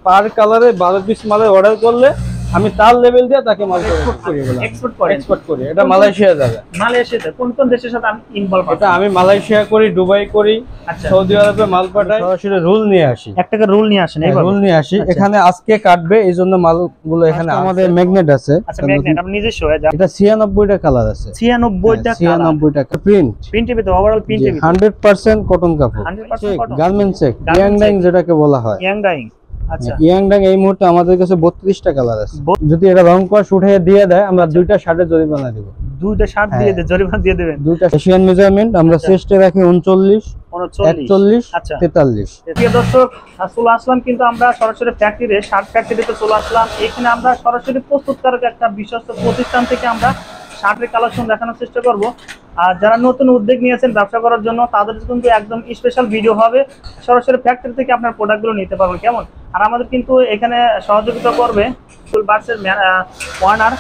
পার কালারে 12 পিস মালের অর্ডার করলে আমি তার লেভেল দিয়ে তাকে মাল এক্সপোর্ট করি। এটা মালয়েশিয়া যাবে। মালয়েশিয়াতে কোন কোন দেশের সাথে আমি ইনভলভ? এটা আমি মালয়েশিয়া করি, দুবাই করি, সৌদি আরবে মাল পাঠাই। সরাসরি রুল নিয়ে আসি, এক টাকা রুল নিয়ে আসেন। এইভাবে রুল নিয়ে আসি। এখানে আজকে কাটবে, এইজন্য মালগুলো এখানে আমাদের ম্যাগনেট আছে। আচ্ছা, ম্যাগনেট আপনি নিজস্ব? এটা 96টা কালার আছে। 96টা কালার, 96টা প্রিন্টের ভিতরে ওভারঅল প্রিন্টের ভিতরে 100% কটন কাপড়, 100% cotton, garments check, young dyeing যেটাকে বলা হয়। Young dyeing. আচ্ছা, ইয়াং ডাইং এই মুহূর্তে আমাদের কাছে 32টা কালার আছে। যদি এটা রং কস উঠে দিয়ে দেয়, আমরা দুইটা শার্টের জরিমানা দেব। দুইটা শার্ট দিয়ে দেন, জরিমানা দিয়ে দিবেন। দুইটা এশিয়ান মেজারমেন্ট আমরা চেস্টে রাখি 39, 41, আচ্ছা 43। প্রিয় দর্শক, চলে আসলাম কিন্তু আমরা সরাসরি ফ্যাক্টরিতে, শার্ট ফ্যাক্টরিতে চলে আসলাম। এখানে আমরা সরাসরি প্রস্তুতকারক একটা বিশ্বস্ত প্রতিষ্ঠান থেকে আমরা শার্টের কালেকশন দেখানোর চেষ্টা করব। আর যারা নতুন উদ্যোগ নিয়েছেন ব্যবসা করার জন্য, তাদের কিন্তু একদম স্পেশাল ভিডিও হবে। সরাসরি ফ্যাক্টরি থেকে আপনার প্রোডাক্টগুলো নিতে পারবেন, কেমন? আর আমাদের কিন্তু এখানে সহযোগিতা করবে টুলবার্সের ওয়ার্নার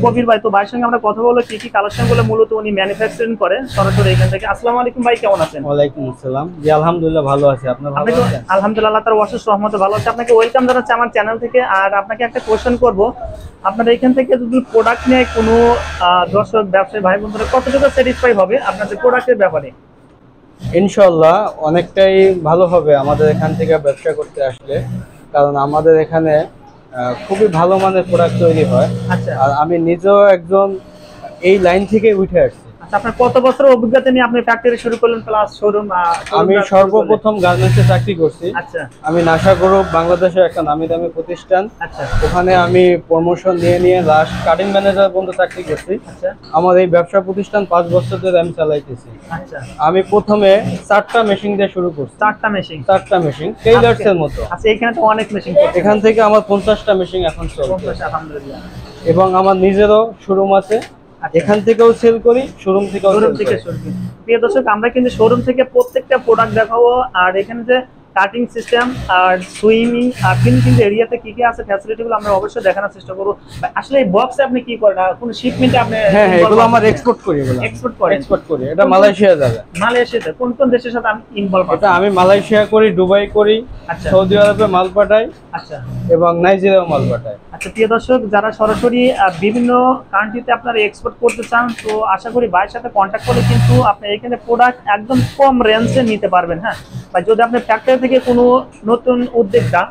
কবির ভাই। তো ভাইয়ের সঙ্গে আমরা কথা বলবো কি কি কালেকশনগুলো মূলত উনি ম্যানুফ্যাকচারিং করে সরাসরি এখান থেকে। আসসালামু আলাইকুম ভাই, কেমন আছেন? ওয়ালাইকুম আসসালাম। জি আলহামদুলিল্লাহ ভালো আছি। আপনারা ভালো আছেন? আলহামদুলিল্লাহ, আল্লাহ তার অশেষ রহমতে ভালো আছে। আপনাকে ওয়েলকাম জানাচ্ছি আমার চ্যানেল থেকে। আর আপনাকে একটা কোশ্চেন করব, আপনারা এখান থেকে যদি প্রোডাক্ট নিয়ে কোনো দর্শক ব্যবসায়ী ভাই বোনরা কতটুকু স্যাটিসফাই হবে আপনাদের প্রোডাক্টের ব্যাপারে? ইনশাআল্লাহ অনেকটাই ভালো হবে আমাদের এখান থেকে ব্যবসা করতে আসলে, কারণ আমাদের এখানে খুবই ভালো মানের প্রোডাক্ট তৈরি হয়। আচ্ছা, আর আমি নিজেও একজন এই লাইন থেকে উঠে আসছি। আচ্ছা, আপনার কত বছরের অভিজ্ঞতা নিয়ে আপনি ফ্যাক্টরি শুরু করলেন প্লাস শোরুম? আমি সর্বপ্রথম গার্মেন্টসে চাকরি করছি। আচ্ছা, আমি নাসা গ্রুপ বাংলাদেশের একটা নামি দামি প্রতিষ্ঠান। আচ্ছা, ওখানে আমি প্রমোশন নিয়ে লাস্ট কাটিং ম্যানেজার পর্যন্ত চাকরি করছি। আচ্ছা, আমার এই ব্যবসা প্রতিষ্ঠান 5 বছর ধরে আমি চালাইতেছি। আচ্ছা, আমি প্রথমে 4টা মেশিন দিয়ে শুরু করছি। 4টা মেশিন? 4টা মেশিন টেইলার্স এর মতো। আচ্ছা, এখানে তো অনেক মেশিন। এখান থেকে আমার 50টা মেশিন এখন চলছে আলহামদুলিল্লাহ। এবং আমার নিজেরও শোরুম আছে। এখান থেকেও সেল করি, শোরুম থেকেও সেল করি। প্রিয় দর্শক, আমরা কিন্তু শোরুম থেকে প্রত্যেকটা প্রোডাক্ট দেখাবো। আর এখানে যে কাটিং সিস্টেম আর সুইমিং আর ফিনিশিং এরিয়াতে কি কি আছে ফ্যাসিলিটিগুলো আমরা অবশ্যই দেখানোর চেষ্টা করব। আসলে এই বক্সে আপনি কি করেন? কোন শিপমেন্টে আপনি? হ্যাঁ, এগুলো আমরা এক্সপোর্ট করি। এক্সপোর্ট করি। এটা মালয়েশিয়া যাবে। মালয়েশিয়াতে কোন কোন দেশের সাথে আমি ইনভলভ? এটা আমি মালয়েশিয়া করি, দুবাই করি, আচ্ছা, সৌদি আরবে মাল পাঠাই, আচ্ছা, এবং নাইজেরিয়াও মাল পাঠাই। আচ্ছা, প্রিয় দর্শক, যারা সরাসরি বিভিন্ন কান্ট্রিতে আপনারা এক্সপোর্ট করতে চান, তো আশা করি ভাইয়ের সাথে কন্ট্যাক্ট করলে কিন্তু আপনি এখানে প্রোডাক্ট একদম কম রেঞ্জে নিতে পারবেন। হ্যাঁ, বা যদি আপনি ফ্যাক্টরি থেকে কোনো নতুন উদ্যোক্তা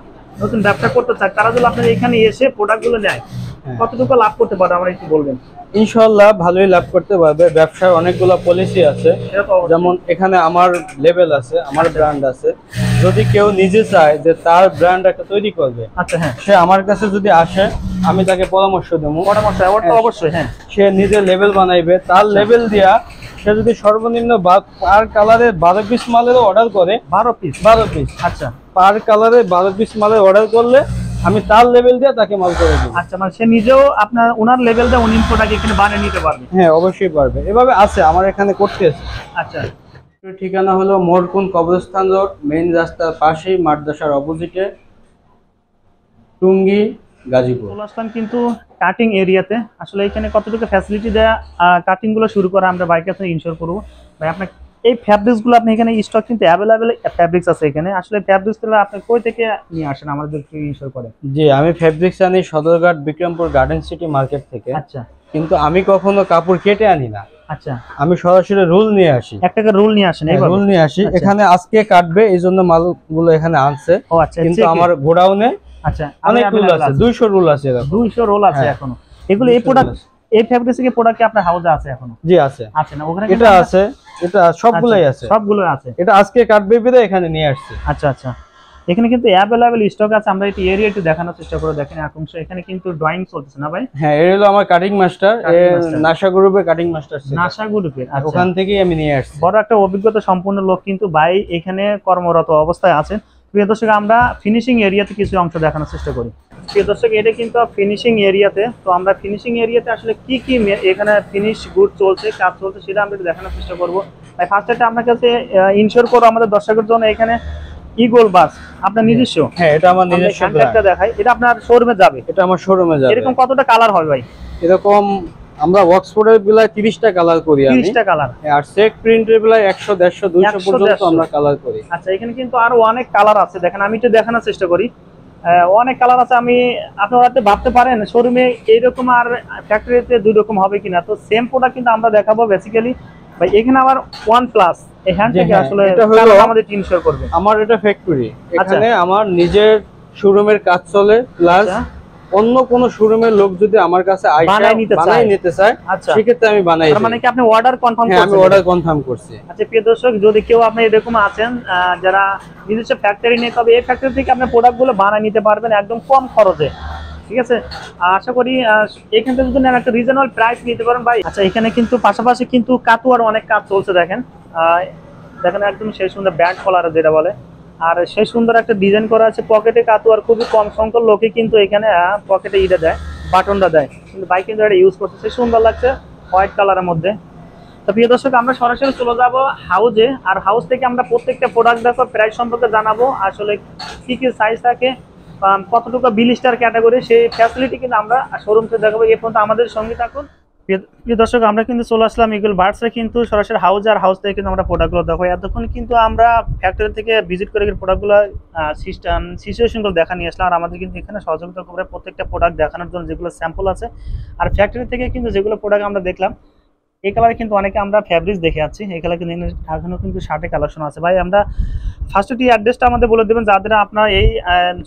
নতুন ব্যবসা করতে চান, তারা যদি আপনার এখানে এসে প্রোডাক্টগুলো নেয়, কতটুকু লাভ করতে পারে আমরা একটু বলবেন? ইনশাআল্লাহ ভালোই লাভ করতে পারবে। ব্যবসার অনেকগুলো পলিসি আছে, যেমন এখানে আমার লেভেল আছে, আমার ব্র্যান্ড আছে। যদি কেউ নিজে চায় যে তার ব্র্যান্ড একটা তৈরি করবে, আচ্ছা, হ্যাঁ, সে আমার কাছে যদি আসে, আমি তাকে পরামর্শ দেবো। অবশ্যই, হ্যাঁ, সে নিজে লেভেল বানাইবে, তার লেভেল দিয়া সে যদি সর্বনিম্ন পার কালারে 12 পিস মালেরও অর্ডার করে, 12 পিস, আচ্ছা, পার কালারে 12 পিস মালের অর্ডার করলে আমি তার লেভেল দিয়ে তাকে মাল করে দেব। আচ্ছা, মানে সে নিজেও আপনার ওনার লেভেল দিয়ে উনি প্রোডাক্ট এখানে বানিয়ে নিতে পারবে? হ্যাঁ, অবশ্যই পারবে। এভাবে আছে আমার এখানে করতে আছে। আচ্ছা, ঠিকানা হলো মোরকুন কবরস্থান রোড, মেইন রাস্তার পাশেই, মাদ্রাসার অপোজিটে, টুঙ্গি, গাজীপুর। আসলাম কিন্তু কাটিং এরিয়াতে। আসলে এখানে কতটুকু ফ্যাসিলিটি দেয়া কাটিং গুলো শুরু করা আমরা বাইকের সাথে ইনশিওর করবো। ভাই, আপনার এই ফ্যাব্রিক্স গুলো আপনি এখানে স্টক কিন্তু অ্যাভেলেবেল ফ্যাব্রিক্স আছে এখানে। আসলে ফ্যাব্রিক্স গুলো আপনি কই থেকে নিয়ে আসেন আমাদের ইনশিওর করে? জি, আমি ফ্যাব্রিক্স আনি Sadarghat Bikrampur garden city market থেকে। আচ্ছা, কিন্তু আমি কখনো কাপড় কেটে আনি না। আচ্ছা, আমি সরাসরি রুল নিয়ে আসি। এক টাকা রুল নিয়ে আসেন? এইভাবে রুল নিয়ে আসি। এখানে আজকে কাটবে, এই জন্য মালগুলো এখানে আনছে। ও আচ্ছা, কিন্তু আমার গোডাউনে আচ্ছা অনেক রুল আছে, 200 রুল আছে। 200 রোল আছে এখনো? এগুলো এই প্রোডাক্ট, এই ফ্যাব্রিক্স কি প্রোডাক্ট কি আপনার হাউসে আছে এখনো? জি আছে। আছে না? ওখানে এটা আছে, এটা সবগুলাই আছে, সবগুলো আছে। এটা আজকে কাটবে বেরে এখানে নিয়ে আসছি। আচ্ছা, আচ্ছা, এখানে কিন্তু অ্যাভেলেবেল স্টক আছে। আমরা এই এরিয়া একটু দেখানোর চেষ্টা করব। দেখেন এখানে কিন্তু ড্রয়িং চলতেছে না ভাই? হ্যাঁ, এর হলো আমার কাটিং মাস্টার, নাসা গ্রুপের কাটিং মাস্টার ছিল। নাসা গ্রুপের? ওখান থেকেই আমি নিয়ে আসছি। বড় একটা অভিজ্ঞতা সম্পন্ন লোক কিন্তু ভাই এখানে কর্মরত অবস্থায় আছেন। প্রিয় দর্শক, আমরা ফিনিশিং এরিয়াতে কিছু অংশ দেখানোর চেষ্টা করি। প্রিয় দর্শক, এটা কিন্তু ফিনিশিং এরিয়াতে। তো আমরা ফিনিশিং এরিয়াতে আসলে কি কি এখানে ফিনিশ গুড চলছে, কাজ চলছে, সেটা আমরা দেখানোর চেষ্টা করবো। তাই ফার্স্ট একটা আপনার কাছে ইনশিওর করো আমাদের দর্শকের জন্য। এখানে ইগল বাস আপনার নিজস্ব? হ্যাঁ, এটা আমার নিজস্ব। একটা দেখাই, এটা আপনার শোরুমে যাবে? এটা আমার শোরুমে যাবে। এরকম কতটা কালার হবে ভাই? এরকম আমরা অক্সফোর্ডের বেলায় 30টা কালার করি আমি। 30টা কালার। আর চেক প্রিন্টের বেলায় 100 150 200 পর্যন্ত আমরা কালার করি। আচ্ছা এখানে কিন্তু আরো অনেক কালার আছে, দেখেন আমি একটু দেখানোর চেষ্টা করি। অনেক কালার আছে, আমি আপনারা হয়তো ভাবতে পারেন শোরুমে এইরকম আর ফ্যাক্টরিতে দুই রকম হবে কিনা, তো সেম প্রোডাক্ট কিন্তু আমরা দেখাবো বেসিক্যালি ভাই। এখানে আবার OnePlus এই হ্যান্ডটাকে আসলে এটা হলো আমাদের টিম শেয়ার করবে। আমার এটা ফ্যাক্টরি, এখানে আমার নিজের শোরুমের কাজ চলে, প্লাস অন্য কোন শোরুমের লোক যদি আমার কাছে বানাই নিতে চায় সেক্ষেত্রে আমি বানাই দিই। মানে কি আপনি অর্ডার কনফার্ম করছেন? আমি অর্ডার কনফার্ম করছি। আচ্ছা প্রিয় দর্শক, যদি কেউ আপনি এরকম আছেন যারা নিজস্ব ফ্যাক্টরি নিয়ে, তবে এই ফ্যাক্টরি থেকে আপনি প্রোডাক্টগুলো বানাই নিতে পারবেন একদম কম খরচে, ঠিক আছে। আশা করি এখান থেকে যদি একটা রিজনেবল প্রাইস নিতে পারেন ভাই। আচ্ছা এখানে কিন্তু পাশাপাশি কিন্তু কাতুয়ার অনেক কাজ চলছে, দেখেন দেখেন একদম সেই সুন্দর ব্যান্ড কলার যেটা বলে, আর সেই সুন্দর একটা ডিজাইন করা আছে পকেটে কাতুয়ার। খুবই কম সংখ্যক লোকে কিন্তু এখানে পকেটে ইটা দেয়, বাটনটা দেয়, কিন্তু ভাই কিন্তু এটা ইউজ করছে, সেই সুন্দর লাগছে হোয়াইট কালারের মধ্যে। তো প্রিয় দর্শক, আমরা সরাসরি চলে যাব হাউজে, আর হাউস থেকে আমরা প্রত্যেকটা প্রোডাক্ট দেখো প্রাইস সম্পর্কে জানাবো, আসলে কি কি সাইজ থাকে, কতটুকু বিল স্টার ক্যাটাগরি, সেই ফ্যাসিলিটি কিন্তু আমরা শোরুম থেকে দেখাবো। এ পর্যন্ত আমাদের সঙ্গে থাকুন। প্রিয় দর্শক, আমরা কিন্তু চলে আসলাম ইগল বার্ডসে, কিন্তু সরাসরি হাউস, আর হাউস থেকে কিন্তু আমরা প্রোডাক্টগুলো দেখো। এতক্ষণ কিন্তু আমরা ফ্যাক্টরি থেকে ভিজিট করে প্রোডাক্টগুলো সিচুয়েশনগুলো দেখা নিয়ে আসলাম, আর আমাদের কিন্তু এখানে সহযোগিতা করে প্রত্যেকটা প্রোডাক্ট দেখানোর জন্য যেগুলো স্যাম্পল আছে। আর ফ্যাক্টরি থেকে কিন্তু যেগুলো প্রোডাক্ট আমরা দেখলাম, এই কালারে কিন্তু অনেকে আমরা ফ্যাব্রিক্স দেখে আছি, এই কালার কিন্তু এখনও কিন্তু শার্টে কালেকশন আছে। ভাই আমরা ফার্স্ট টি অ্যাড্রেসটা আমাদের বলে দেবেন, যাদের আপনারা এই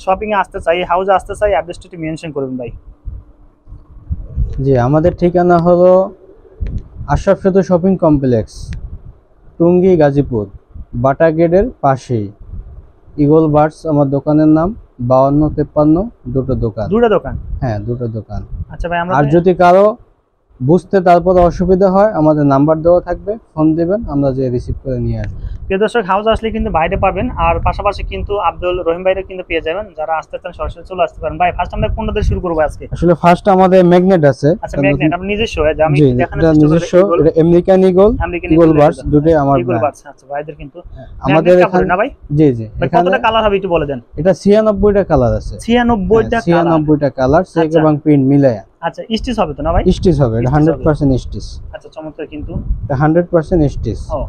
শপিংয়ে আসতে চাই, হাউসে আসতে চাই, অ্যাড্রেসটা একটু মেনশন করবেন ভাই। জি, আমাদের ঠিকানা হলো আশরাফ সেতু শপিং কমপ্লেক্স, টুঙ্গি, গাজীপুর, বাটা গেটের পাশেই ইগল বার্ডস আমার দোকানের নাম। 5253 দুটো দোকান। হ্যাঁ, দুটো দোকান। আচ্ছা ভাই, আর যদি কারো বুঝতে তারপরে অসুবিধা হয়, আমাদের নাম্বার দেওয়া থাকবে, ফোন দিবেন, আমরা যে রিসিভ করে নিয়ে আসবো। প্রিয় দর্শক, হাউস আসলে কিন্তু বাইরে পাবেন, আর পাশাপাশি কিন্তু আব্দুল রহিম ভাইরা কিন্তু পেয়ে যাবেন। যারা আসতে চান সরাসরি চলে আসতে পারেন। ভাই ফার্স্ট আমরা কোনটা দিয়ে শুরু করব আজকে? আসলে ফার্স্ট আমাদের ম্যাগনেট আছে। আচ্ছা ম্যাগনেট আপনি নিজস্ব, আমি দেখানোর চেষ্টা করব। নিজস্ব, এটা আমেরিকান ইগল বার্ডস, দুটোই আমার ইগল বার্ডস। আচ্ছা ভাইদের কিন্তু আমাদের এখানে না ভাই? জি জি। কতটা কালার হবে একটু বলে দেন। এটা 96টা কালার আছে। 96টা কালার, চেক এবং প্রিন্ট মিলায়া। আচ্ছা স্টিচ হবে তো না ভাই? স্টিচ হবে, এটা 100% স্টিচ। আচ্ছা চমৎকার, কিন্তু এটা 100% স্টিচ। ও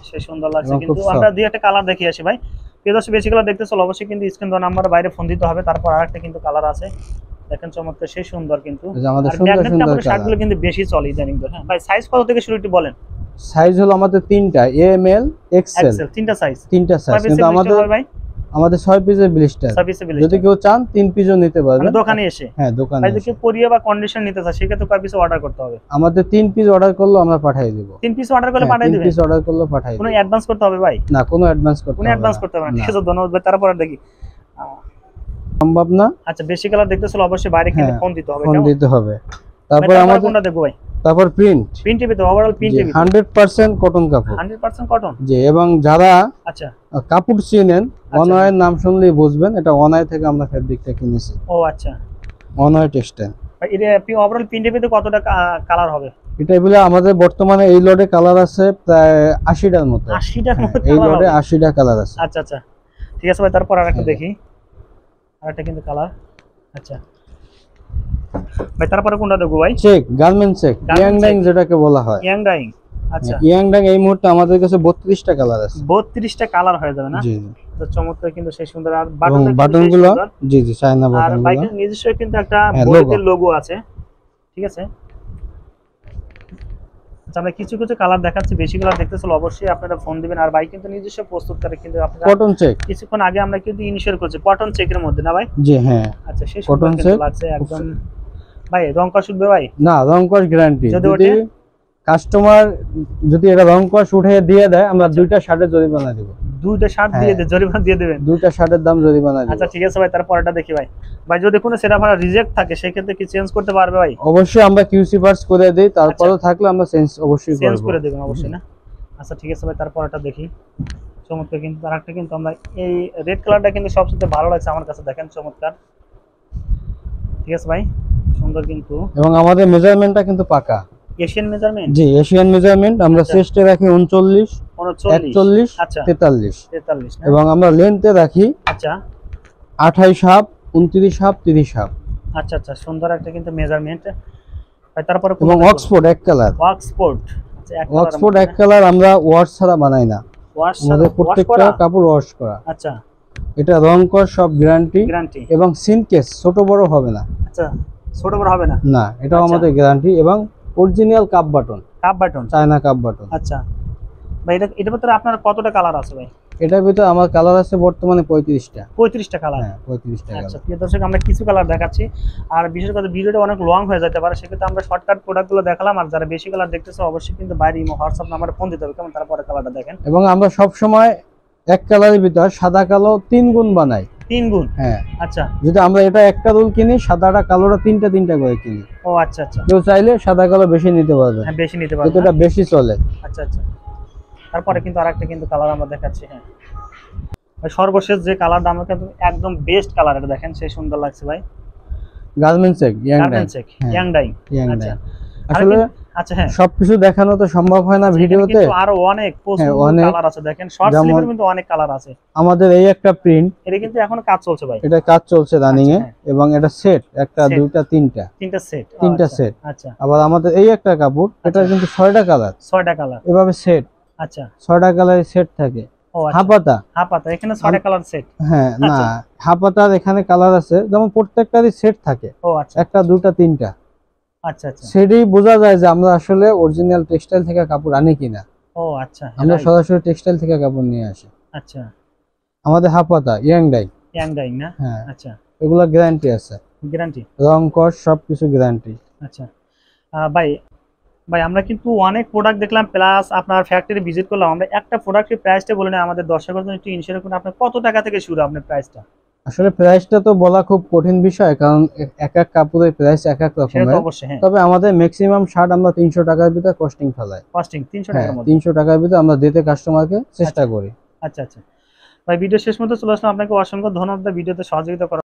সেই সুন্দর লাগছে। কিন্তু আমরা দুই একটা কালার দেখি আসি ভাই। প্রিয় দর্শক, বেশি কালার দেখতে চলো অবশ্যই কিন্তু স্ক্রিন দেওয়া নাম্বার বাইরে ফোন দিতে হবে। তারপর আরেকটা কিন্তু কালার আছে, দেখেন চমৎকার, সেই সুন্দর কিন্তু। আমাদের সুন্দর সুন্দর শার্টগুলো কিন্তু বেশি চলে ইদানিং তো। হ্যাঁ ভাই, সাইজ কত থেকে শুরু একটু বলেন। সাইজ হলো আমাদের তিনটা, এম এল এক্সেল, তিনটা সাইজ। কিন্তু আমাদের 6 পিসের ব্লিস্টার। যদি কেউ চান 3 পিসও নিতে পারবেন দোকানে এসে। হ্যাঁ, দোকানে এসে। যদি কোরিয়া বা কন্ডিশন নিতে চায় সেক্ষেত্রে কয় পিস অর্ডার করতে হবে? আমাদের 3 পিস অর্ডার করলে আমরা পাঠিয়ে দেব। 3 পিস অর্ডার করলে পাঠিয়ে দিবেন? 3 পিস অর্ডার করলে পাঠিয়ে দেব। কোনো অ্যাডভান্স করতে হবে ভাই? না, কোনো অ্যাডভান্স করতে হবে না। কোনো অ্যাডভান্স করতে হবে না, ঠিক আছে, ধন্যবাদ ভাই। তারপর দেখি সম্ভব না। আচ্ছা বেশি কালার দেখতে চলো অবশ্যই বাইরে কিন্তু ফোন দিতে হবে। ফোন দিতে হবে। তারপর আমাদের কোনটা দেখবো ভাই? তারপর প্রিন্ট টিভি তো ওভারঅল প্রিন্ট টিভি 100% কটন কাপড়। 100% কটন। জি, এবং যারা আচ্ছা কাপড় চিনেন, অনয়ের নাম শুনলেই বুঝবেন এটা অনয় থেকে আমরা ফেব্রিকটা কিনেছি। ও আচ্ছা, অনয় টেক্সটাইল। এটা ওভারঅল প্রিন্ট টিভিতে কতটা কালার হবে? এটা বলে আমাদের বর্তমানে এই লটে কালার আছে প্রায় 80টার মতো। 80টার মতো এই লটে 80টা কালার আছে। আচ্ছা আচ্ছা ঠিক আছে ভাই। তারপর আরেকটা দেখি, আরেকটা কিন্তু কালার। আচ্ছা ভাই, তারপরে কোনটা দেখবো ভাই? Check, garment check, young dyeing যেটাকে বলা হয়। Young dyeing. আচ্ছা ইয়াং ডাইং এই মুহূর্তে আমাদের কাছে 32টা কালার আছে। 32টা কালার হয়ে যাবে না? জি জি। তো চমৎকার কিন্তু সেই সুন্দর। আর বাটনগুলো জি জি, চায়না বাটন। আর বাইকের নিজস্ব কিন্তু একটা বডিতে লোগো আছে, ঠিক আছে। আচ্ছা আমরা কিছু কিছু কালার দেখাচ্ছি, বেশি কালার দেখতে চলো অবশ্যই আপনারা ফোন দিবেন। আর বাইক কিন্তু নিজস্ব প্রস্তুত করে, কিন্তু আপনারা কটন চেক কিছুক্ষণ আগে আমরা কিন্তু ইনিশিয়াল করছি কটন চেকের মধ্যে না ভাই? জি হ্যাঁ। আচ্ছা সেই কটন চেক লাগছে একদম। ভাই রং কস উঠবে ভাই? না, রং কস গ্যারান্টি। যদি কাস্টমার যদি এটা রং কস উঠে দিয়ে দেয়, আমরা দুইটা শার্টের জরিমানা দেব। দুইটা শার্ট দিয়ে দেব, জরিমানা দিয়ে দেবেন? দুইটা শার্টের দাম জরিমানা দেব। আচ্ছা ঠিক আছে ভাই। তারপরটা দেখি ভাই। ভাই যদি কোনো সেটা ভাড়া রিজেক্ট থাকে সেক্ষেত্রে কি চেঞ্জ করতে পারবে ভাই? অবশ্যই আমরা কিউসি পার্টস করে দেই, তারপরেও থাকলে আমরা চেঞ্জ অবশ্যই করব। চেঞ্জ করে দেবেন অবশ্যই না? আচ্ছা ঠিক আছে ভাই। তারপরটা দেখি, চমৎকার কিন্তু। আরেকটা কিন্তু আমরা এই রেড কালারটা কিন্তু সবচেয়ে ভালো লাগছে আমার কাছে, দেখেন চমৎকার। ঠিক আছে ভাই, সুন্দর কিন্তু। এবং আমাদের মেজারমেন্টটা কিন্তু পাকা এশিয়ান মেজারমেন্ট। জি, এশিয়ান মেজারমেন্ট। আমরা চেস্টে রাখি 39, 41, আচ্ছা 43, 43 এবং আমরা লেন্থে রাখি আচ্ছা 28 হাফ, 29 হাফ, 30 হাফ। আচ্ছা আচ্ছা, সুন্দর একটা কিন্তু মেজারমেন্ট। ভাই তারপরে এবং অক্সফোর্ড এক কালার। অক্সফোর্ড, আচ্ছা এক অক্সফোর্ড এক কালার আমরা ওয়াশ ছাড়া বানাই না, ওয়াশ আমাদের প্রত্যেকটা কাপড় ওয়াশ করা। আচ্ছা, এটা রং কর সব গ্যারান্টি গ্যারান্টি এবং সিনকেস ছোট বড় হবে না। আচ্ছা, ছোট বড় হবে না, না, এটাও আচ্ছা। আমাদের গ্যারান্টি এবং original cup button, cup button, China cup button. আচ্ছা ভাই এটার ভিতরে আপনার কতটা কালার আছে ভাই? এটার ভিতরে আমার কালার আছে বর্তমানে 35টা। 35টা কালার, হ্যাঁ 35টা আচ্ছা। কালার। প্রিয় দর্শক, আমরা কিছু কালার দেখাচ্ছি, আর বিশেষ করে ভিডিওটা অনেক লং হয়ে যেতে পারে, সেক্ষেত্রে আমরা শর্টকাট প্রোডাক্টগুলো দেখালাম। আর যারা বেশি কালার দেখতেছে অবশ্যই কিন্তু বাইরে হোয়াটসঅ্যাপ নাম্বারে ফোন দিতে হবে, কেমন তারপরে কালারটা দেখেন। এবং আমরা সব সময় এক কালারের ভিতর সাদা কালো 3 গুণ বানাই। 3 গুণ, হ্যাঁ, আচ্ছা। যদি আমরা এটা একটা রোল কিনি, সাদাটা কালোটা তিনটা করে কিনি। ও আচ্ছা আচ্ছা, কেউ চাইলে সাদা কালো বেশি নিতে পারবে, হ্যাঁ বেশি নিতে কিন্তু পারবেন, এটা বেশি চলে। আচ্ছা আচ্ছা। তারপরে কিন্তু আরেকটা কিন্তু কালার আমরা দেখাচ্ছি। হ্যাঁ ভাই, সর্বশেষ যে কালারটা আমরা কিন্তু একদম বেস্ট কালার, এটা দেখেন সেই সুন্দর লাগছে ভাই। Garments check, garments check, young dye, আচ্ছা। আসলে আচ্ছা হ্যাঁ, সবকিছু দেখানো তো সম্ভব হয় না ভিডিওতে, কিন্তু আরো অনেক প্রচুর কালার আছে। দেখেন শর্ট স্লিভের কিন্তু অনেক কালার আছে। আমাদের এই একটা প্রিন্ট, এটা কিন্তু এখনো কাজ চলছে ভাই, এটা কাজ চলছে রানিং এ, আচ্ছা, এবং এটা সেট একটা Set। দুইটা তিনটা সেট, তিনটা সেট। আচ্ছা, আবার আমাদের এই একটা কাপড়, এটা কিন্তু 6টা কালার, 6টা কালার, এভাবে সেট, আচ্ছা। 6টা কালারের সেট থাকে। ও আচ্ছা, হাপাতা, হাপাতা এখানে 6টা কালার সেট, হ্যাঁ না, আচ্ছা। হাপাতার এখানে কালার আছে, যেমন প্রত্যেকটারই সেট থাকে, ও আচ্ছা একটা দুটা তিনটা। আচ্ছা আচ্ছা, সেটাই বোঝা যায় যে আমরা আসলে অরিজিনাল টেক্সটাইল থেকে কাপড় আনি কিনা। ও আচ্ছা, আমরা right, সরাসরি টেক্সটাইল থেকে কাপড় নিয়ে আসি। আচ্ছা। আমাদের হাপাতা ইয়াং ডাই, ইয়াং ডাই না, হ্যাঁ আচ্ছা, এগুলা গ্যারান্টি আছে, গ্যারান্টি, রং কস সবকিছু গ্যারান্টি। আচ্ছা। ভাই ভাই আমরা কিন্তু অনেক প্রোডাক্ট দেখলাম, প্লাস আপনার ফ্যাক্টরি ভিজিট করলাম। আমরা একটা প্রোডাক্টের প্রাইসটা বলে নেই আমাদের দর্শকের জন্য, একটু ইনশিওর করুন আপনার কত টাকা থেকে শুরু আপনার প্রাইসটা? আসলে প্রাইসটা তো বলা খুব কঠিন বিষয়, কারণ এক এক কাপড়ের প্রাইস এক এক সেটা তো রকমের। অবশ্যই, হ্যাঁ। তবে আমাদের ম্যাক্সিমাম শার্ট আমরা 300 টাকার ভিতরে কস্টিং ফেলাই। কস্টিং 300 হ্যাঁ, টাকার মধ্যে, 300 টাকার ভিতরে আমরা দিতে কাস্টমারকে চেষ্টা করি। আচ্ছা আচ্ছা। ভাই ভিডিও শেষ মতো চলে আসলাম, আপনাকে অসংখ্য ধন্যবাদ ভিডিওতে সহযোগিতা করার